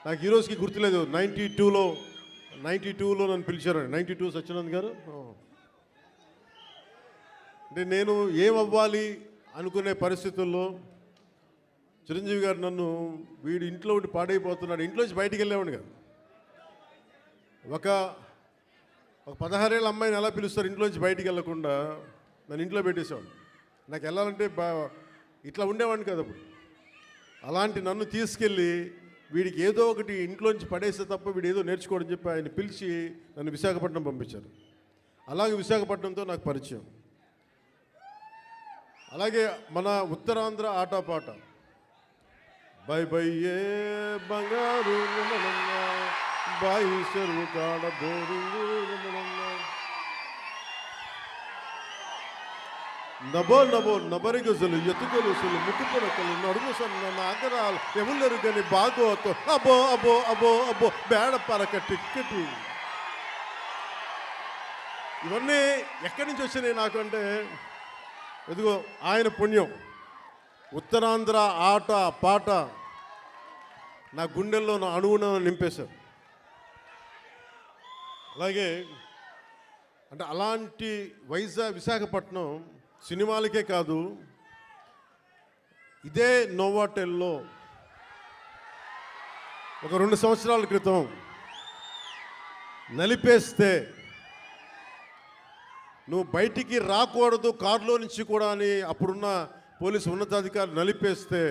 నాకు ఈరోజుకి గుర్తులేదు. 92లో నన్ను పిలిచారండి. 92 సత్యనంద్ గారు. అంటే నేను ఏమవ్వాలి అనుకునే పరిస్థితుల్లో చిరంజీవి గారు నన్ను వీడు ఇంట్లో ఉండి పాడైపోతున్నాడు, ఇంట్లోంచి బయటికి వెళ్ళేవాడు కాదు. ఒక 16 ఏళ్ళ అమ్మాయిని ఎలా పిలుస్తారు ఇంట్లోంచి బయటికి వెళ్ళకుండా, నన్ను ఇంట్లో పెట్టేసేవాడు. నాకు వెళ్ళాలంటే ఇట్లా ఉండేవాడిని కదా అప్పుడు. అలాంటి నన్ను తీసుకెళ్ళి వీడికి ఏదో ఒకటి ఇంట్లోంచి పడేస్తే తప్ప వీడు ఏదో నేర్చుకోవడం చెప్పి ఆయన పిలిచి నన్ను విశాఖపట్నం పంపించారు. అలాగే విశాఖపట్నంతో నాకు పరిచయం. అలాగే మన ఉత్తరాంధ్ర ఆటపాట బై బై ఏ బంగారు బాయి చెరువు కాడ బోరింగు నభో నభో నబరిగజలు ఎత్తుకొలుసులు ముక్కు పొడకలు నడుము సన్న నాగరాలు ఎవరు కానీ బాగోతో అబో అబో అబో అబో బేడ పరక టిక్కటి. ఇవన్నీ ఎక్కడి నుంచి వచ్చినాయి నాకు అంటే, ఎదుగో ఆయన పుణ్యం. ఉత్తరాంధ్ర ఆట పాట నా గుండెల్లో నా అణువున నింపేశారు. అలాగే అంటే అలాంటి విశాఖపట్నం సినిమాలకే కాదు, ఇదే నోవాటెల్లో ఒక 2 సంవత్సరాల క్రితం నలిపేస్తే నువ్వు బయటికి రాకూడదు కారులో నుంచి కూడా అని అప్పుడున్న పోలీసు ఉన్నతాధికారులు నలిపేస్తే